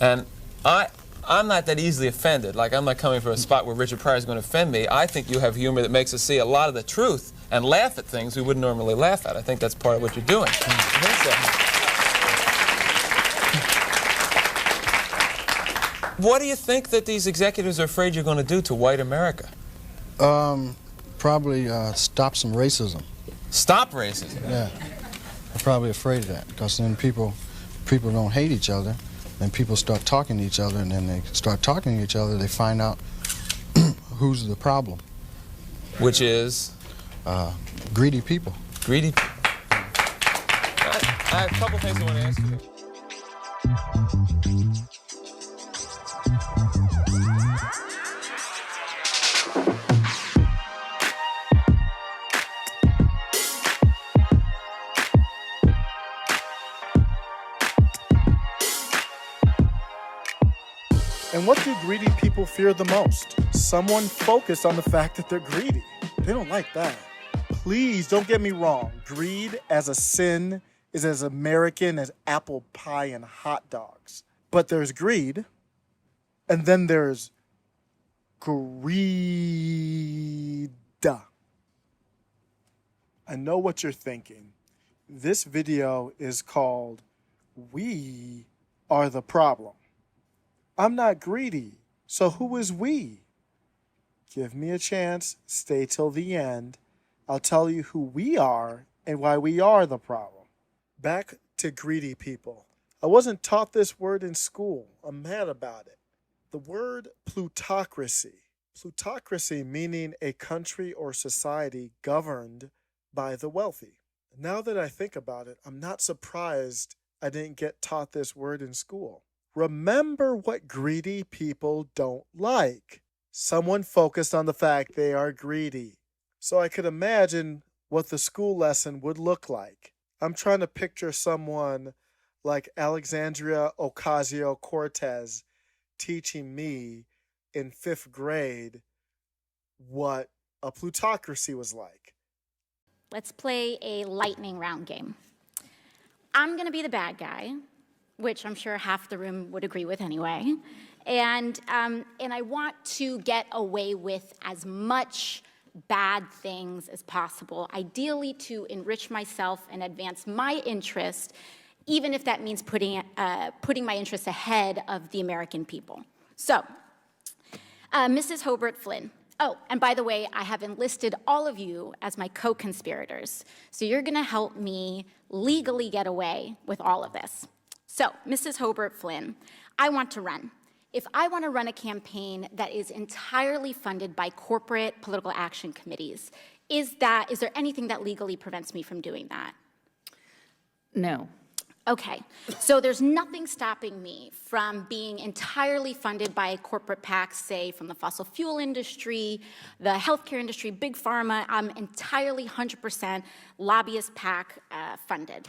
And I'm not that easily offended. Like, I'm not coming from a spot where Richard Pryor is going to offend me. I think you have humor that makes us see a lot of the truth and laugh at things we wouldn't normally laugh at. I think that's part of what you're doing. What do you think that these executives are afraid you're going to do to white America? Probably stop some racism. Stop racism? Yeah. They're probably afraid of that, because then people don't hate each other, then people start talking to each other, and then they start talking to each other, they find out who's the problem. Which is? Greedy people. Greedy people. I have a couple things I want to ask you. And what do greedy people fear the most? Someone focused on the fact that they're greedy. They don't like that. Please don't get me wrong. Greed as a sin is as American as apple pie and hot dogs. But there's greed, and then there's greed. I know what you're thinking. This video is called "We Are the Problem." I'm not greedy, so who is we? Give me a chance, stay till the end. I'll tell you who we are and why we are the problem. Back to greedy people. I wasn't taught this word in school. I'm mad about it. The word plutocracy. Plutocracy meaning a country or society governed by the wealthy. Now that I think about it, I'm not surprised I didn't get taught this word in school. Remember what greedy people don't like. Someone focused on the fact they are greedy. So I could imagine what the school lesson would look like. I'm trying to picture someone like Alexandria Ocasio-Cortez teaching me in 5th grade what a plutocracy was like. Let's play a lightning round game. I'm going to be the bad guy, which I'm sure half the room would agree with anyway. And I want to get away with as much bad things as possible, ideally to enrich myself and advance my interest, even if that means putting my interests ahead of the American people. So, Mrs. Hobart Flynn. Oh, and by the way, I have enlisted all of you as my co-conspirators. So you're going to help me legally get away with all of this. So, Mrs. Hobart Flynn, I want to run. If I want to run a campaign that is entirely funded by corporate political action committees, is there anything that legally prevents me from doing that? No. Okay, so there's nothing stopping me from being entirely funded by corporate PACs, say from the fossil fuel industry, the healthcare industry, big pharma. I'm entirely 100% lobbyist PAC funded.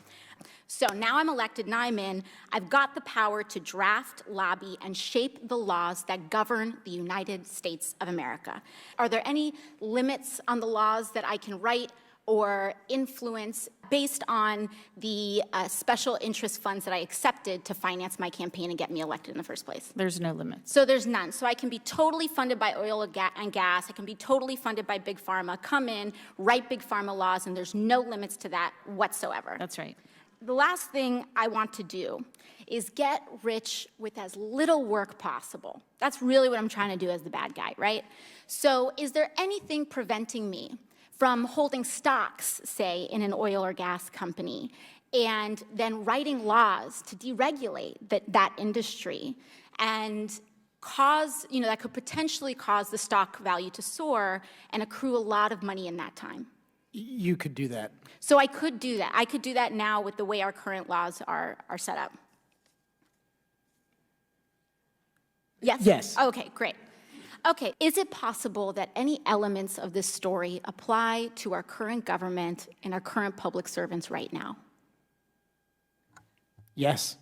So now I'm elected, now I'm in, I've got the power to draft, lobby, and shape the laws that govern the United States of America. Are there any limits on the laws that I can write or influence based on the special interest funds that I accepted to finance my campaign and get me elected in the first place? There's no limit. So there's none. So I can be totally funded by oil and gas. I can be totally funded by big pharma, come in, write big pharma laws, and there's no limits to that whatsoever. That's right. The last thing I want to do is get rich with as little work possible. That's really what I'm trying to do as the bad guy, right? So is there anything preventing me from holding stocks, say, in an oil or gas company, and then writing laws to deregulate that industry and cause, that could potentially cause the stock value to soar and accrue a lot of money in that time? You could do that. So I could do that. I could do that now with the way our current laws are set up. Yes? Yes. Okay, great. Okay, is it possible that any elements of this story apply to our current government and our current public servants right now? Yes.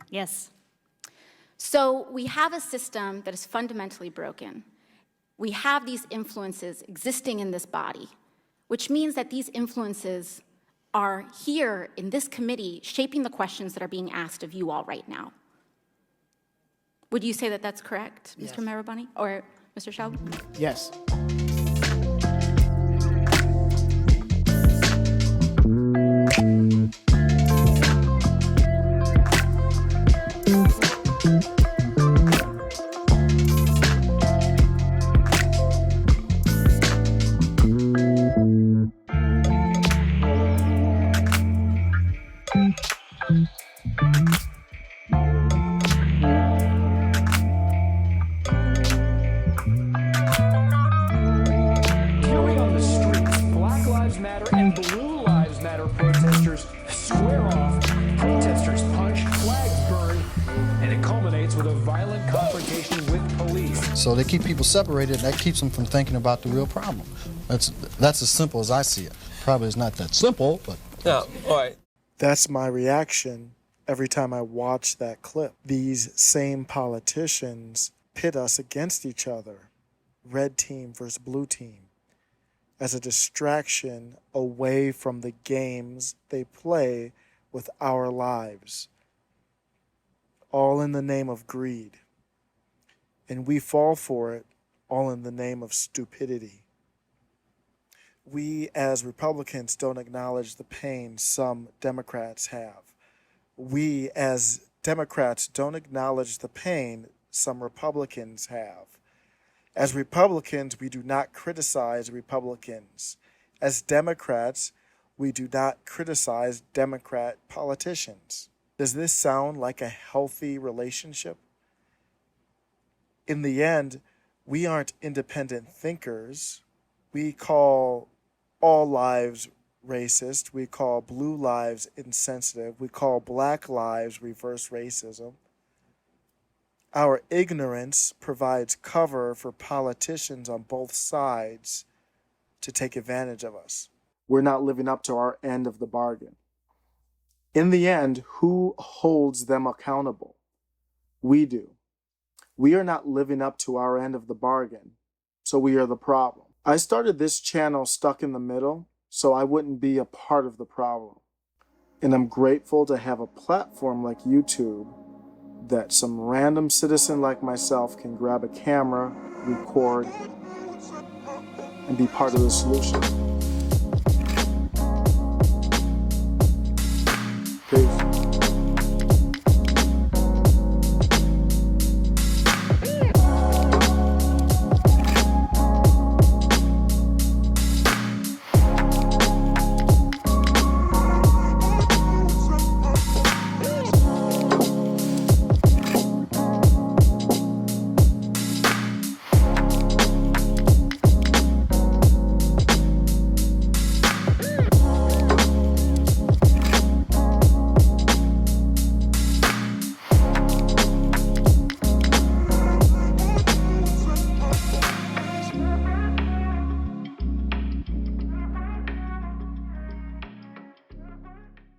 Yes. So we have a system that is fundamentally broken. We have these influences existing in this body, which means that these influences are here in this committee shaping the questions that are being asked of you all right now. Would you say that that's correct, Yes. Mr. Marabani or Mr. Shelby? Yes. Fury on the streets, Black Lives Matter and Blue Lives Matter protesters square off, protesters punch, flags burn, and it culminates with a violent confrontation with police. So they keep people separated, and that keeps them from thinking about the real problem. That's as simple as I see it. Probably it's not that simple, but Now, all right. That's my reaction every time I watch that clip. These same politicians pit us against each other, red team versus blue team, as a distraction away from the games they play with our lives, all in the name of greed. And we fall for it, all in the name of stupidity. We as Republicans don't acknowledge the pain some Democrats have. We as Democrats don't acknowledge the pain some Republicans have. As Republicans, we do not criticize Republicans. As Democrats, we do not criticize Democrat politicians. Does this sound like a healthy relationship? In the end, we aren't independent thinkers. We call all lives racist. We call blue lives insensitive. We call black lives reverse racism. Our ignorance provides cover for politicians on both sides to take advantage of us. We're not living up to our end of the bargain. In the end, who holds them accountable? We do. We are not living up to our end of the bargain, so we are the problem. I started this channel stuck in the middle so I wouldn't be a part of the problem. And I'm grateful to have a platform like YouTube that some random citizen like myself can grab a camera, record, and be part of the solution.